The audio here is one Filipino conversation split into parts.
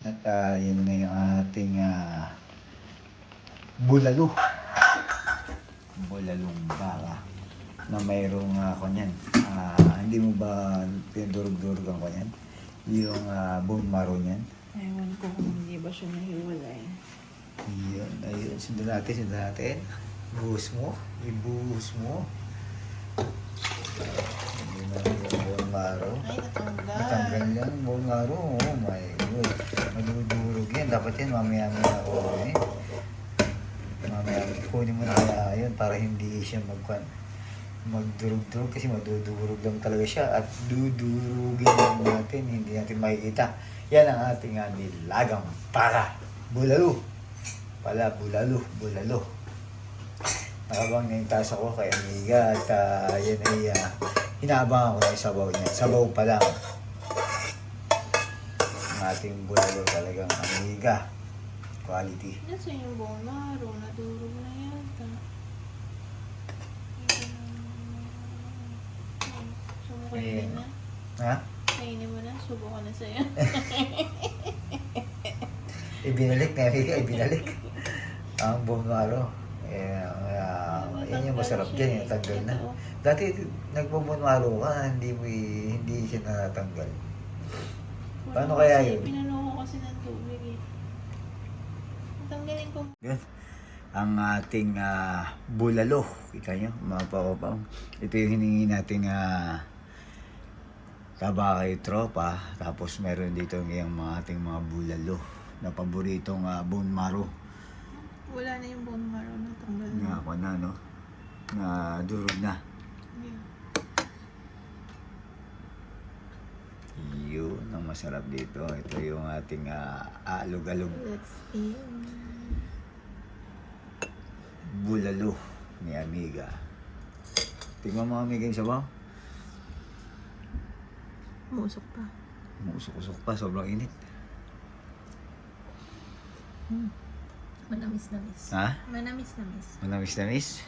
At yun na yung ating bulalo. Bulalong baka na mayroong kanyan. Hindi mo ba pinadurog-durog ang kanyan? Yung bone marrow niyan? Ewan ko kung hindi ba siya nahiwalay. Yun, ayun. Sundan natin. Buhos mo. Ibuhos mo. Hindi na yung bone marrow. Ay, natanggal. Natanggal yan, bone marrow. Oh my God. Madudurog yan. Dapat yan mamaya-maya ako mamaya kunin mo na kaya yun para hindi siya magdurog-durog kasi madudurog lang talaga siya at dudurugin lang natin, hindi natin makikita. Yan ang ating nilagang para bulalo. Bulalo. Nakabang na yung tasa ko kay Amiga at yan ay hinaabangan ko na yung sabaw niya. Sabaw pa lang. Ang ating bulalo talagang Amiga. Quality. Nasa yung buong maro, nadurog na yata. Sumukainin na. Ha? Kainin mo na, subukan na sa'yo. Ibinalik na ibinalik. Ang bumaro. Yan yung masarap dyan, yung tanggal na. Dati nagbubunwaro ka, hindi siya natanggal. Paano kaya yun? Pinano ko kasi ng tubig eh. Tanggalin ko. Yan. Ang ating bulalo. Kita nyo, mga papapaw. Ito yung hiningi nating kabakay tropa. Tapos meron dito yung mga ating mga bulalo na paboritong bone marrow. Wala na yung bone marrow, natanggal na. Nga ako na, no? Na durog na. Yeah. Yun ang masarap dito. Ito yung ating alog-alog. Let's eat. Bulalo ni Amiga. Tingnan mo Amiga yung sabaw. Musok pa. Musok-usok pa. Sobrang init. Manamis-namis. Ha? Manamis-namis. Manamis-namis.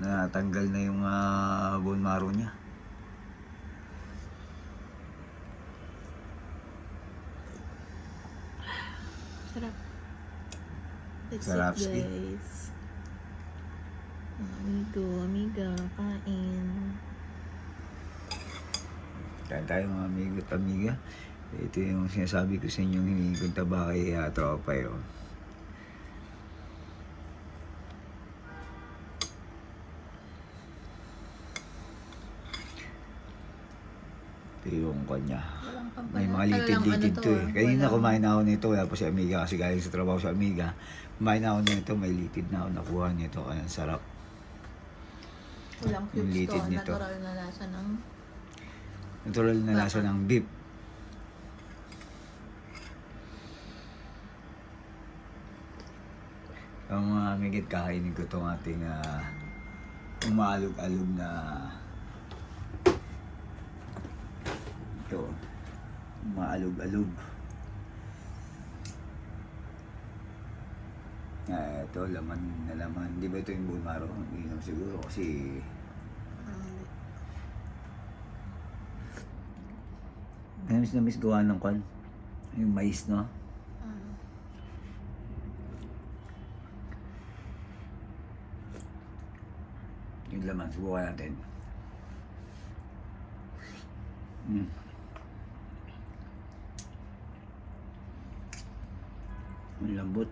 Natanggal na yung bone marrow niya. Sarap. That's Sarapski. it, guys. Amiga, kain. Kain tayo mga amigo at amiga. Ito yung sinasabi ko sa inyong hinihingi kong tabakay tropa yun. Ito yung kanya. May mga litid-litid to eh. Kanina kumain na ako nito. Wala po si Amiga kasi galing sa trabaho sa Amiga. Kumain na ako nito. May litid na ako nakuha nito. Kaya sarap. Walang Yung cubes litid to. nito. Natural na lasa ng... Natural na lasa ng beef. Ang mga amigit kakainin ko itong ating umaalog-alog na ito. Umaalog-alog. Ito, laman na laman. Di ba ito yung bone marrow? Hindi naman siguro kasi na-miss gawa ng kwan. Yung mais, no? Yung laman, subukan natin. Ang lambot.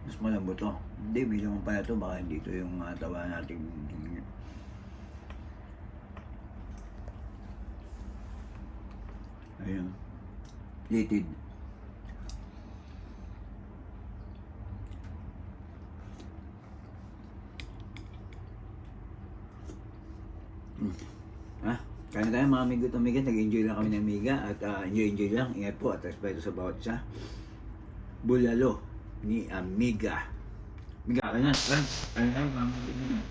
Mas malambot to. Hindi, bilang pa na to. Baka hindi ito yung tawa natin. Ayun. Litid. Kaya tayo mga amigo at amiga, nag-enjoy lang kami ng amiga at enjoy lang, ingat po at respeto sa bawat isa. Bulalo ni Amiga. Amiga ka na, ano na, mga amiga.